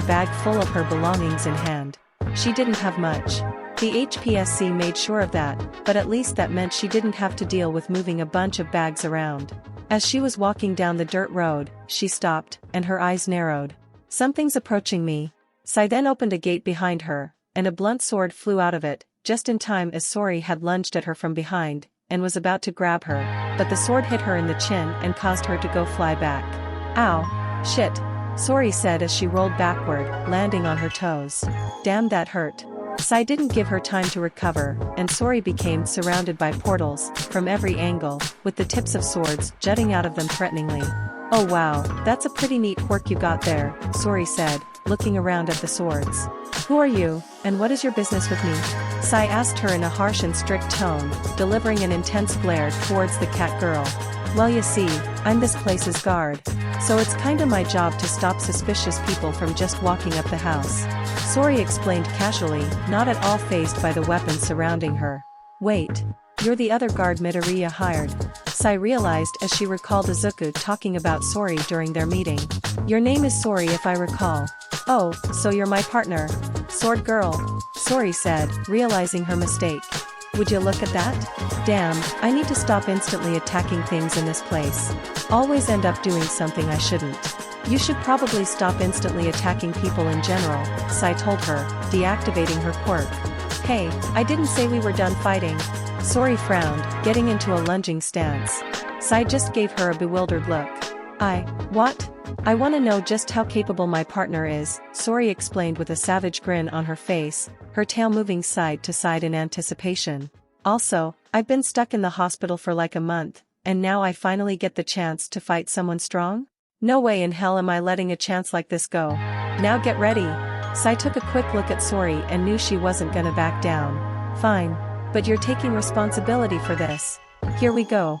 her bag full of her belongings in hand. She didn't have much. The HPSC made sure of that, but at least that meant she didn't have to deal with moving a bunch of bags around. As she was walking down the dirt road, she stopped, and her eyes narrowed. Something's approaching me. Sai then opened a gate behind her, and a blunt sword flew out of it, just in time as Sori had lunged at her from behind, and was about to grab her, but the sword hit her in the chin and caused her to go fly back. Ow! Shit! Sori said as she rolled backward, landing on her toes. Damn, that hurt. Sai didn't give her time to recover, and Sori became surrounded by portals, from every angle, with the tips of swords jutting out of them threateningly. Oh wow, that's a pretty neat quirk you got there, Sori said, looking around at the swords. Who are you, and what is your business with me? Sai asked her in a harsh and strict tone, delivering an intense glare towards the cat girl. Well, you see, I'm this place's guard. So it's kinda my job to stop suspicious people from just walking up the house. Sori explained casually, not at all fazed by the weapons surrounding her. Wait. You're the other guard Midoriya hired. Sai realized as she recalled Izuku talking about Sori during their meeting. Your name is Sori if I recall. Oh, so you're my partner. Sword girl. Sori said, realizing her mistake. Would you look at that? Damn, I need to stop instantly attacking things in this place. Always end up doing something I shouldn't. You should probably stop instantly attacking people in general, Sai told her, deactivating her quirk. Hey, I didn't say we were done fighting. Sori frowned, getting into a lunging stance. Sai just gave her a bewildered look. What? I want to know just how capable my partner is, Sori explained with a savage grin on her face, her tail moving side to side in anticipation. Also, I've been stuck in the hospital for like a month, and now I finally get the chance to fight someone strong? No way in hell am I letting a chance like this go. Now get ready. Sai took a quick look at Sori and knew she wasn't gonna back down. Fine. But you're taking responsibility for this. Here we go.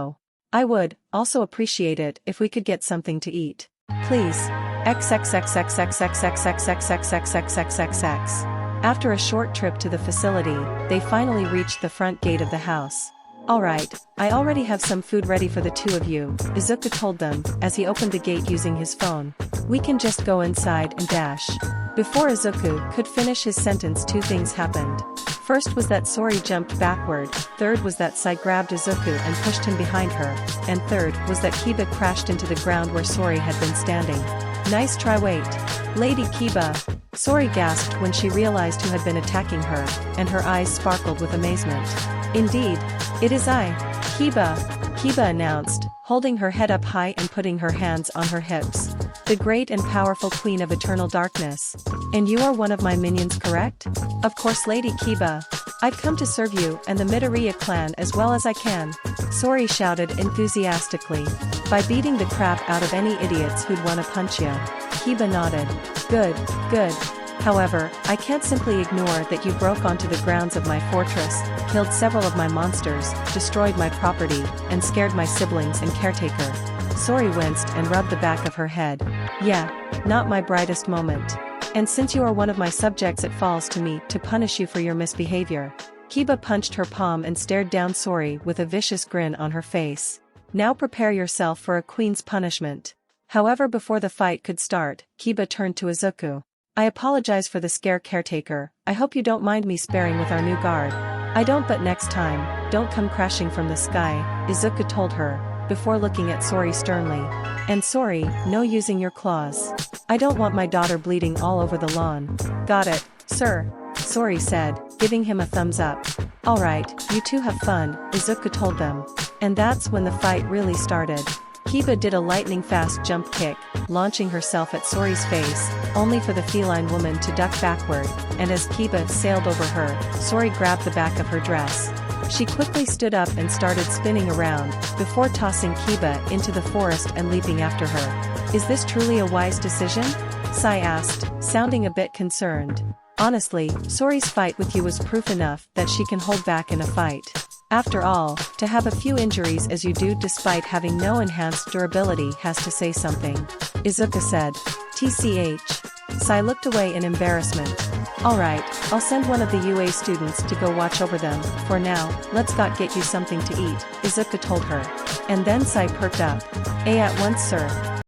low. I would also appreciate it if we could get something to eat. Please. XXXXXXXXXXXXXXXXXX. After a short trip to the facility, they finally reached the front gate of the house. Alright, I already have some food ready for the two of you, Izuku told them, as he opened the gate using his phone. We can just go inside and dash. Before Izuku could finish his sentence, two things happened. First was that Sori jumped backward, third was that Sai grabbed Izuku and pushed him behind her, and third was that Kiba crashed into the ground where Sori had been standing. Nice try. Wait. Lady Kiba. Sori gasped when she realized who had been attacking her, and her eyes sparkled with amazement. Indeed. It is I. Kiba. Kiba announced, holding her head up high and putting her hands on her hips. The great and powerful Queen of Eternal Darkness. And you are one of my minions, correct? Of course, Lady Kiba. I've come to serve you and the Midoriya clan as well as I can. Sori shouted enthusiastically. By beating the crap out of any idiots who'd wanna punch ya. Kiba nodded. Good, good. However, I can't simply ignore that you broke onto the grounds of my fortress, killed several of my monsters, destroyed my property, and scared my siblings and caretaker. Sori winced and rubbed the back of her head. Yeah, not my brightest moment. And since you are one of my subjects, it falls to me to punish you for your misbehavior. Kiba punched her palm and stared down Sori with a vicious grin on her face. Now prepare yourself for a queen's punishment. However, before the fight could start, Kiba turned to Izuku. I apologize for the scare, caretaker. I hope you don't mind me sparring with our new guard. I don't, but next time, don't come crashing from the sky, Izuku told her, before looking at Sori sternly. And Sori, no using your claws. I don't want my daughter bleeding all over the lawn. Got it, sir, Sori said, giving him a thumbs up. Alright, you two have fun, Izuku told them. And that's when the fight really started. Kiba did a lightning-fast jump kick, launching herself at Sori's face, only for the feline woman to duck backward, and as Kiba sailed over her, Sori grabbed the back of her dress. She quickly stood up and started spinning around, before tossing Kiba into the forest and leaping after her. Is this truly a wise decision? Sai asked, sounding a bit concerned. Honestly, Sori's fight with you was proof enough that she can hold back in a fight. After all, to have a few injuries as you do despite having no enhanced durability has to say something. Izuka said. TCH. Sai looked away in embarrassment. Alright, I'll send one of the UA students to go watch over them. For now, let's get you something to eat, Izuka told her. And then Sai perked up. At once, sir.